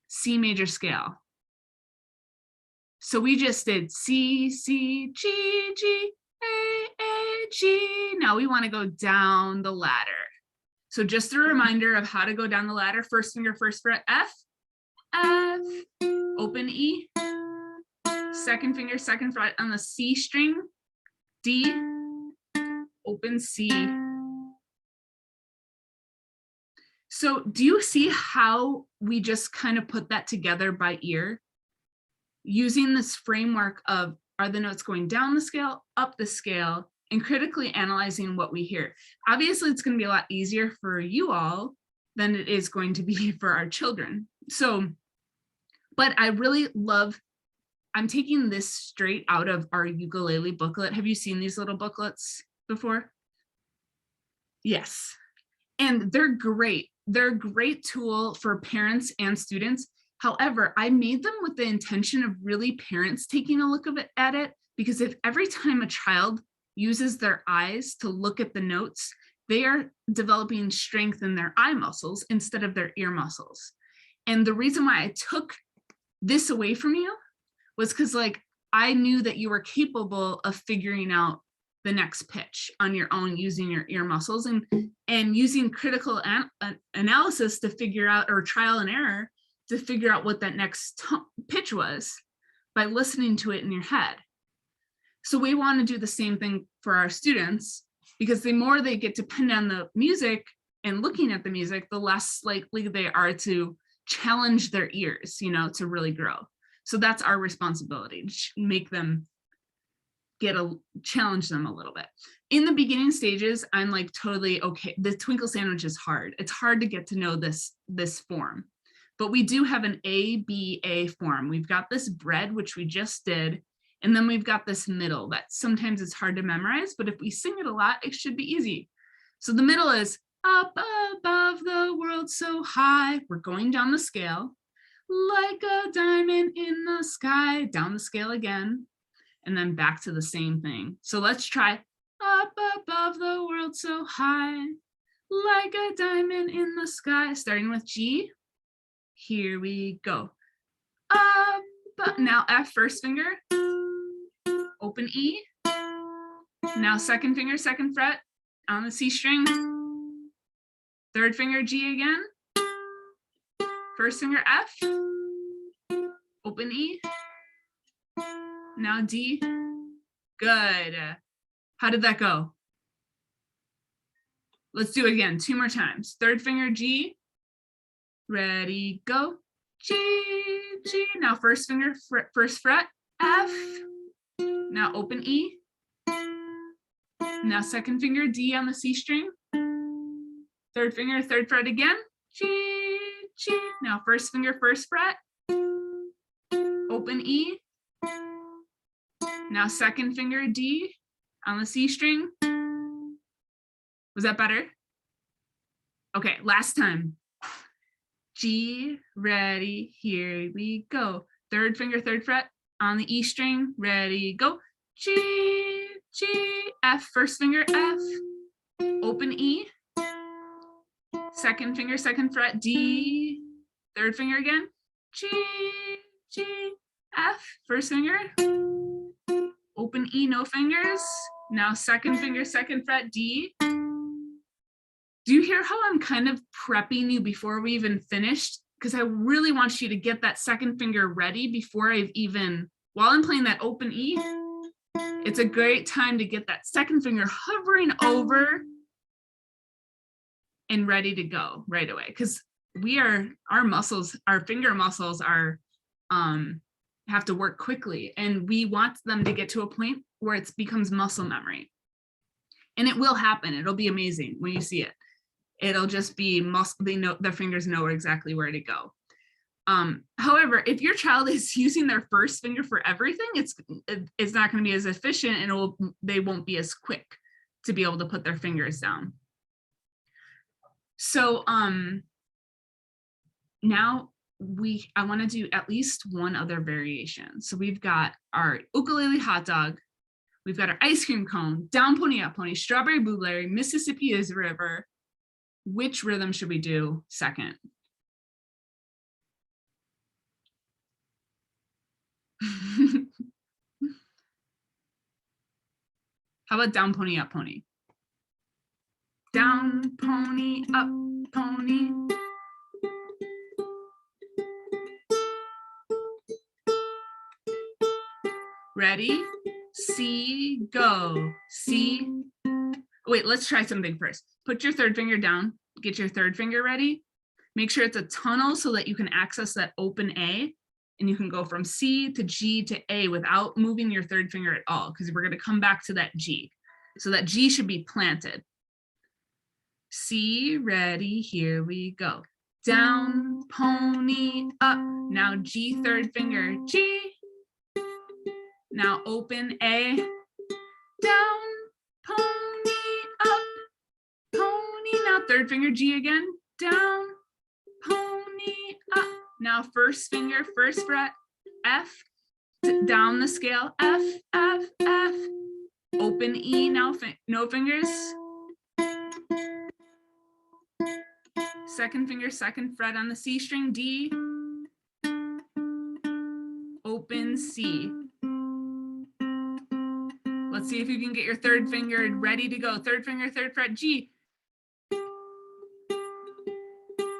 C major scale. So we just did C, C, G, G, A, G. Now we wanna go down the ladder. So just a reminder of how to go down the ladder. First finger, first fret, F, F, open E, second finger, second fret on the C string, D, open C. So do you see how we just kind of put that together by ear? Using this framework of, are the notes going down the scale, up the scale, and critically analyzing what we hear. Obviously, it's going to be a lot easier for you all than it is going to be for our children. So, but I really love, I'm taking this straight out of our ukulele booklet. Have you seen these little booklets before? Yes. And they're great. They're a great tool for parents and students. However, I made them with the intention of really parents taking a look at it, because if every time a child uses their eyes to look at the notes, they are developing strength in their eye muscles instead of their ear muscles. And the reason why I took this away from you was because, like, I knew that you were capable of figuring out the next pitch on your own using your ear muscles and using critical analysis to figure out, or trial and error to figure out what that next pitch was by listening to it in your head. So we want to do the same thing for our students, because the more they get to depend on the music and looking at the music, the less likely they are to challenge their ears, you know, to really grow. So that's our responsibility, to make them challenge them a little bit. In the beginning stages, I'm like totally okay. The twinkle sandwich is hard. It's hard to get to know this form, but we do have an ABA form. We've got this bread, which we just did. And then we've got this middle that sometimes it's hard to memorize, but if we sing it a lot, it should be easy. So the middle is up above the world so high. We're going down the scale. Like a diamond in the sky, down the scale again, and then back to the same thing. So let's try up above the world so high, like a diamond in the sky, starting with G. Here we go. Up, now F, first finger, open E. Now second finger, second fret on the C string. Third finger, G again. First finger, F. Open E. Now D. Good. How did that go? Let's do it again, 2 more times. Third finger, G. Ready, go. G, G. Now first finger, first fret, F. Now open E. Now second finger, D on the C string. Third finger, third fret again. G, G. Now first finger, first fret. Open E. Now second finger, D on the C string. Was that better? Okay, last time. G, ready, here we go. Third finger, third fret on the E string, ready, go. G, G, F, first finger, F, open E. second finger, second fret, D, third finger again, G, G, F, first finger, open E, no fingers. Now second finger, second fret, D. Do you hear how I'm kind of prepping you before we even finished? Because I really want you to get that second finger ready before I've even, while I'm playing that open E, it's a great time to get that second finger hovering over and ready to go right away. Because our muscles, our finger muscles are, have to work quickly, and we want them to get to a point where it becomes muscle memory. And it will happen. It'll be amazing when you see it. It'll just be muscle, their fingers know exactly where to go. However, if your child is using their first finger for everything, it's not going to be as efficient, and they won't be as quick to be able to put their fingers down. So now I want to do at least one other variation. So we've got our ukulele hot dog, we've got our ice cream cone, down pony, up pony, strawberry blueberry, Mississippi is a river. Which rhythm should we do second? How about down pony, up pony? Down pony, up pony. Ready? C, go. C. Wait, let's try something first. Put your third finger down. Get your third finger ready. Make sure it's a tunnel so that you can access that open A, and you can go from C to G to A without moving your third finger at all, because we're going to come back to that G. So that G should be planted. C, ready, here we go. Down, pony, up. Now G, third finger, G. Now open A, down, pony, up, pony. Now third finger, G again, down, pony, up. Now first finger, first fret, F, down the scale, F, F, F. Open E, now no fingers. Second finger, second fret on the C string, D. Open C. Let's see if you can get your third finger ready to go. Third finger, third fret, G.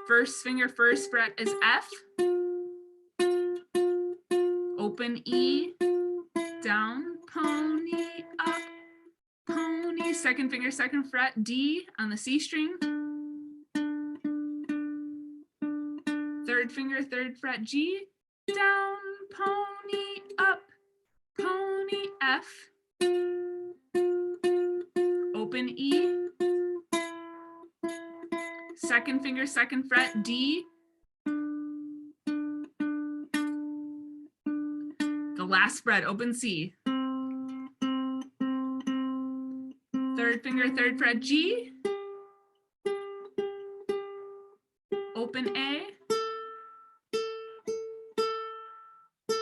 First finger, first fret is F. Open E, down, pony, up, pony. Second finger, second fret, D on the C string. Third finger, third fret, G, down, pony, up, pony, F. Open E. Second finger, second fret, D. The last fret, open C. Third finger, third fret, G. Open A.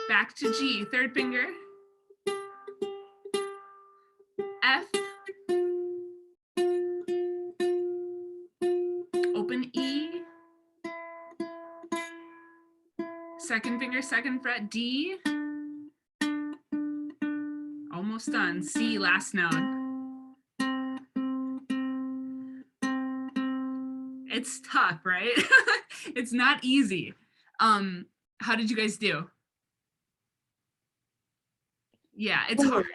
Back to G, third finger. F. Open E. Second finger, second fret, D. Almost done. C, last note. It's tough, right? It's not easy. How did you guys do? Yeah, it's hard.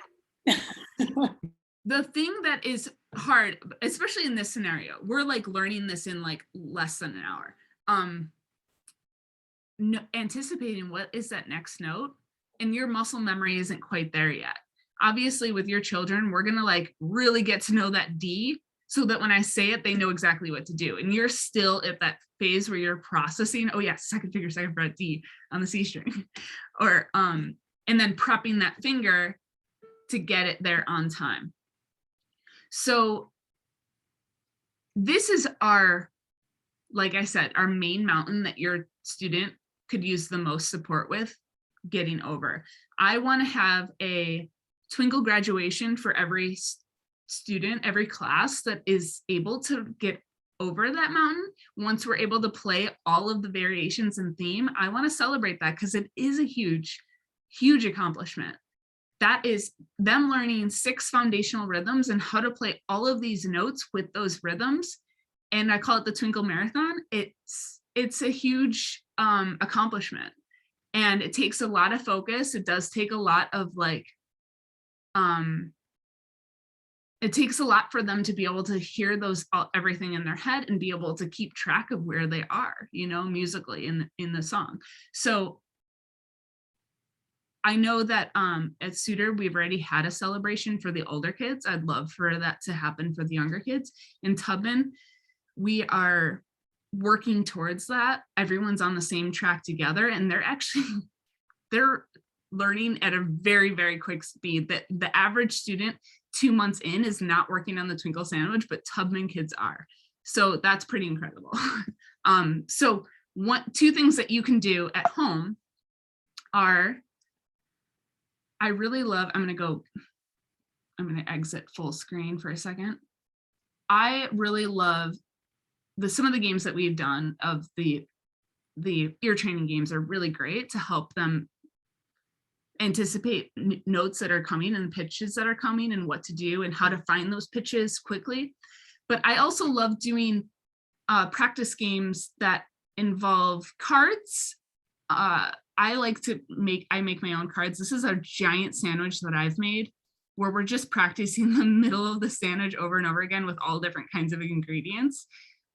The thing that is hard, especially in this scenario, we're like learning this in like less than an hour. Anticipating what is that next note, and your muscle memory isn't quite there yet. Obviously with your children, we're gonna like really get to know that D, so that when I say it, they know exactly what to do. And you're still at that phase where you're processing, oh yeah, second finger, second fret, D on the C string. Or and then prepping that finger to get it there on time. So this is our, like I said, our main mountain that your student could use the most support with getting over. I want to have a Twinkle graduation for every student, every class that is able to get over that mountain, once we're able to play all of the variations in theme, I want to celebrate that because it is a huge, huge accomplishment. That is them learning 6 foundational rhythms and how to play all of these notes with those rhythms. And I call it the Twinkle Marathon. It's a huge accomplishment. And it takes a lot of focus. It does take a lot of like, it takes a lot for them to be able to hear those everything in their head and be able to keep track of where they are, you know, musically in the song. So I know that at Suter, we've already had a celebration for the older kids. I'd love for that to happen for the younger kids. In Tubman, we are working towards that. Everyone's on the same track together, and they're learning at a very, very quick speed. That the average student 2 months in is not working on the Twinkle sandwich, but Tubman kids are. So that's pretty incredible. So 2 things that you can do at home are, I really love, I'm gonna exit full screen for a second. I really love some of the games that we've done of the ear training games are really great to help them anticipate notes that are coming and pitches that are coming and what to do and how to find those pitches quickly. But I also love doing practice games that involve cards. I make my own cards. This is a giant sandwich that I've made where we're just practicing the middle of the sandwich over and over again with all different kinds of ingredients.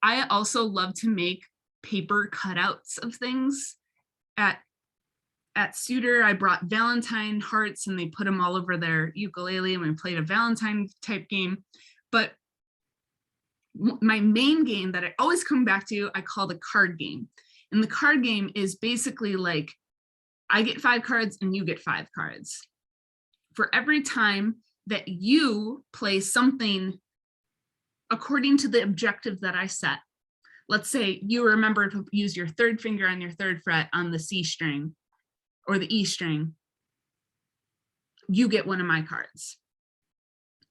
I also love to make paper cutouts of things. At Suter, I brought Valentine hearts and they put them all over their ukulele and we played a Valentine type game. But my main game that I always come back to, I call the card game. And the card game is basically like, I get 5 cards and you get 5 cards. For every time that you play something according to the objective that I set. Let's say you remember to use your 3rd finger on your 3rd fret on the C string or the E string, you get one of my cards.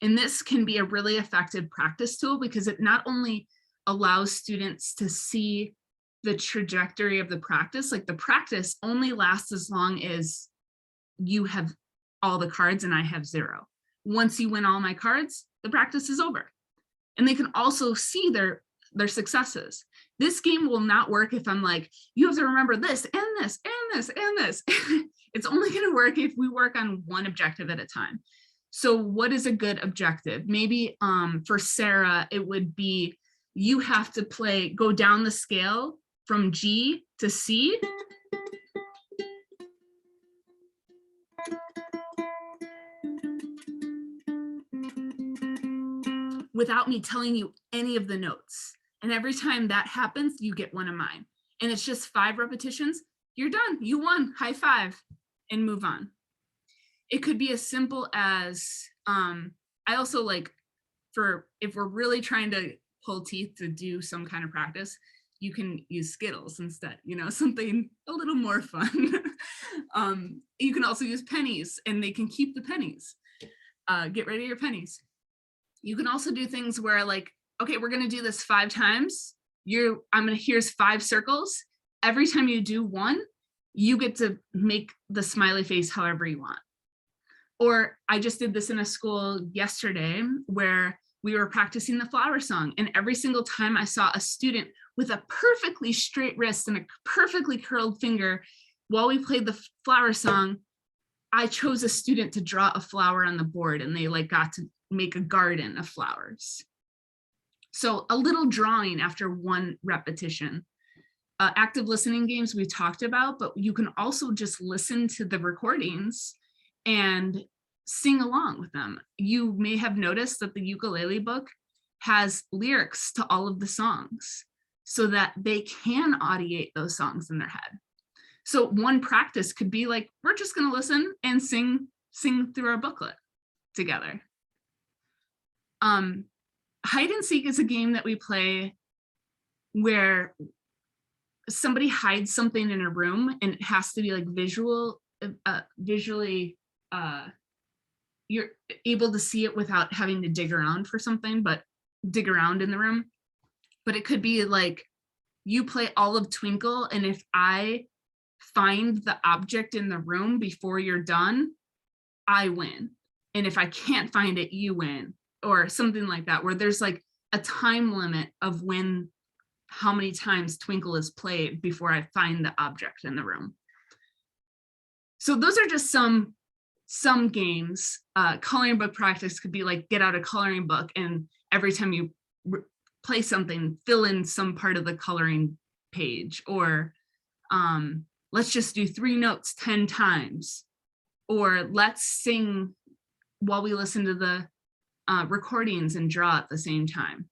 And this can be a really effective practice tool because it not only allows students to see the trajectory of the practice, like the practice only lasts as long as you have all the cards and I have 0. Once you win all my cards, the practice is over. And they can also see their successes. This game will not work if I'm like, you have to remember this and this and this and this. It's only going to work if we work on one objective at a time. So what is a good objective? Maybe for Sarah, it would be you have to go down the scale from G to C. Without me telling you any of the notes. And every time that happens, you get one of mine. And it's just 5 repetitions. You're done. You won. High five and move on. It could be as simple as, I also like if we're really trying to pull teeth to do some kind of practice, you can use Skittles instead, you know, something a little more fun. You can also use pennies and they can keep the pennies. Get rid of your pennies. You can also do things where like, okay, we're gonna do this 5 times. Here's 5 circles. Every time you do one, you get to make the smiley face however you want. Or I just did this in a school yesterday where we were practicing the flower song. And every single time I saw a student with a perfectly straight wrist and a perfectly curled finger while we played the flower song, I chose a student to draw a flower on the board and they like got to make a garden of flowers. So a little drawing after one repetition. Active listening games we talked about, but you can also just listen to the recordings and sing along with them. You may have noticed that the ukulele book has lyrics to all of the songs so that they can audiate those songs in their head. So one practice could be like, we're just gonna listen and sing through our booklet together. Hide and seek is a game that we play where somebody hides something in a room and it has to be like visually, you're able to see it without having to dig around for something, but dig around in the room. but it could be like you play all of Twinkle, and if I find the object in the room before you're done, I win. And if I can't find it, you win, or something like that, where there's like a time limit of how many times Twinkle is played before I find the object in the room. So those are just some games. Coloring book practice could be like, get out a coloring book, and every time you play something, fill in some part of the coloring page, or let's just do 3 notes 10 times, or let's sing while we listen to the recordings and draw at the same time.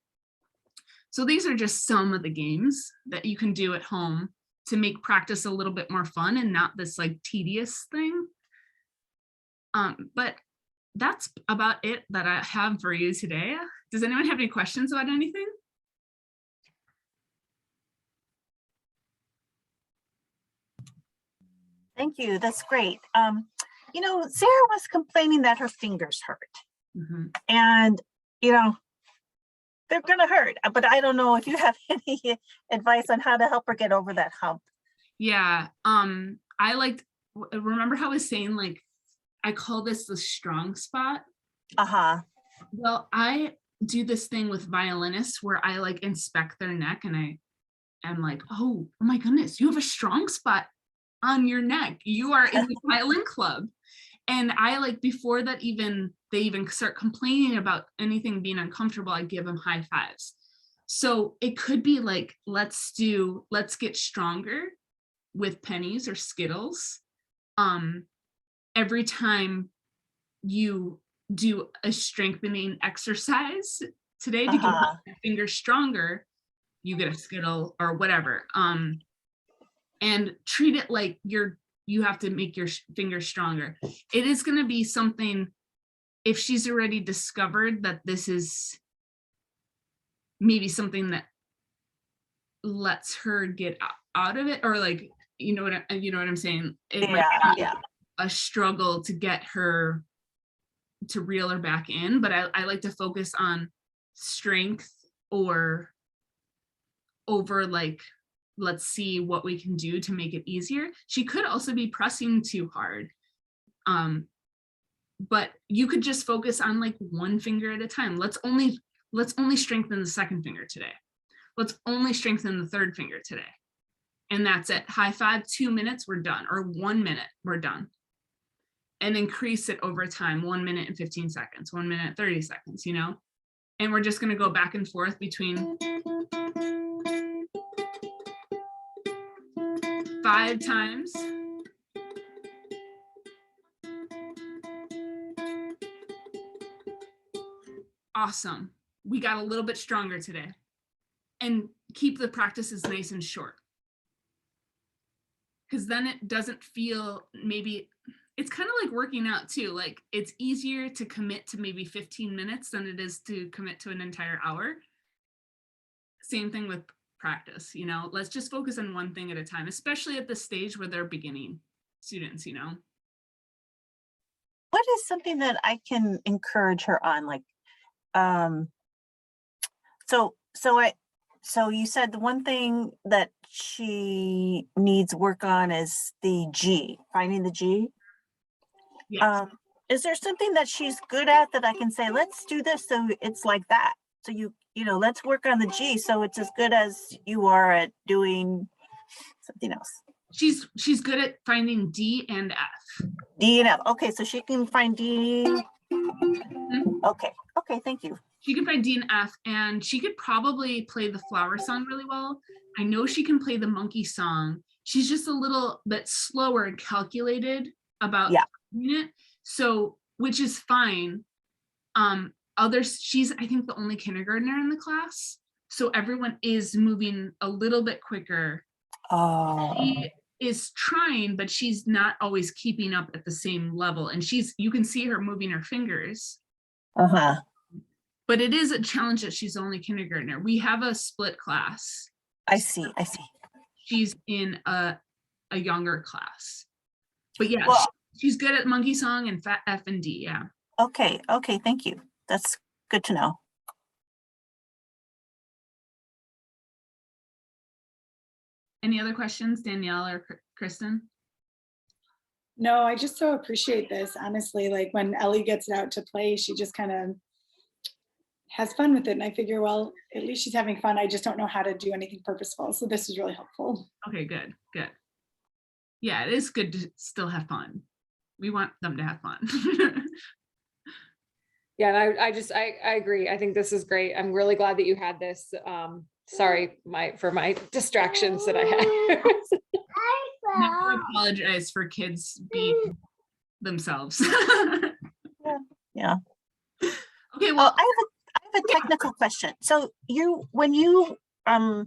So these are just some of the games that you can do at home to make practice a little bit more fun and not this like tedious thing. But that's about it that I have for you today. Does anyone have any questions about anything? Thank you. That's great. You know, Sarah was complaining that her fingers hurt. Mm-hmm. And, you know, they're going to hurt. But I don't know if you have any advice on how to help her get over that hump. Yeah. Remember how I was saying, like, I call this the strong spot? Uh-huh. Well, I do this thing with violinists where I like inspect their neck, and I am like, oh my goodness, you have a strong spot on your neck. You are in the violin club. And I like, before that they even start complaining about anything being uncomfortable, I give them high fives. So it could be like, let's get stronger with pennies or Skittles. Every time you do a strengthening exercise today to get your fingers stronger, you get a Skittle or whatever. And treat it like you have to make your fingers stronger. It is going to be something, if she's already discovered that this is maybe something that lets her get out of it, or like, you know what I'm saying? It might be a struggle to get her to reel her back in, but I like to focus on strength or over like, let's see what we can do to make it easier. She could also be pressing too hard. But you could just focus on like one finger at a time. Let's only strengthen the second finger today. Let's only strengthen the third finger today. And that's it. High five, 2 minutes, we're done. Or 1 minute, we're done. And increase it over time, 1 minute and 15 seconds, 1 minute, 30 seconds, you know? And we're just gonna go back and forth between 5 times. Awesome. We got a little bit stronger today. And keep the practices nice and short. Because then it doesn't feel, maybe, it's kind of like working out too. Like, it's easier to commit to maybe 15 minutes than it is to commit to an entire hour. Same thing with practice, you know, let's just focus on one thing at a time, especially at the stage where they're beginning students, you know. What is something that I can encourage her on? Like, so you said the one thing that she needs work on is the G, finding the G. Yes. Is there something that she's good at that I can say, let's do this so it's like that? So you know, let's work on the G so it's as good as you are at doing something else. She's good at finding D and F. D and F. Okay, so she can find D. Mm-hmm. Okay, thank you. She can find D and F, and she could probably play the flower song really well. I know she can play the monkey song. She's just a little bit slower and calculated about it. So, which is fine. She's, I think, the only kindergartner in the class. So everyone is moving a little bit quicker. Oh. She is trying, but she's not always keeping up at the same level. And you can see her moving her fingers. Uh-huh. But it is a challenge that she's only kindergartner. We have a split class. I see. She's in a younger class. But yeah, she's good at monkey song and F and D, yeah. Okay, thank you. That's good to know. Any other questions, Danielle or Kristen? No, I just so appreciate this, honestly. Like when Ellie gets it out to play, she just kind of has fun with it. And I figure, well, at least she's having fun. I just don't know how to do anything purposeful. So this is really helpful. Okay, good, good. Yeah, it is good to still have fun. We want them to have fun. Yeah, and I agree. I think this is great. I'm really glad that you had this. Sorry, for my distractions that I had. Never apologize for kids being themselves. Yeah. Okay, Well, well, I have a technical question. So when you are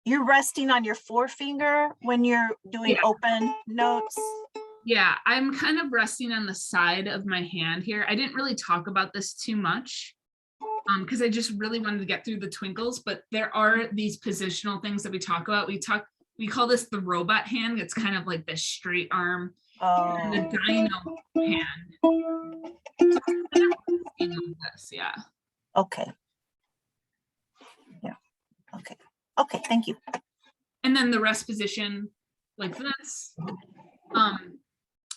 you're resting on your forefinger when you're doing Yeah. open notes? yeah, I'm kind of resting on the side of my hand here. I didn't really talk about this too much because I just really wanted to get through the twinkles, but there are these positional things that we talk about. We call this the robot hand. It's kind of like the straight arm and the Oh, dino hand. So it's kind of like this, yeah. okay. Yeah. Okay. Okay. Thank you. And then the rest position like this.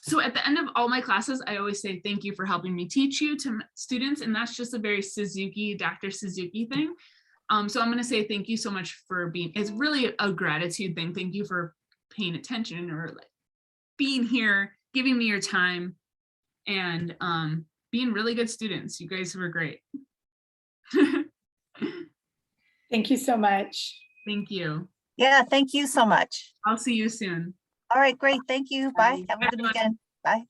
So at the end of all my classes, I always say thank you for helping me teach you to students, and that's just a very Dr. Suzuki thing. So I'm going to say thank you so much for being, it's really a gratitude thing. Thank you for paying attention or like being here, giving me your time, and being really good students. You guys were great. Thank you so much. Thank you. Yeah. Thank you so much. I'll see you soon. All right. Great. Thank you. Bye. Bye. Have a good weekend. Bye.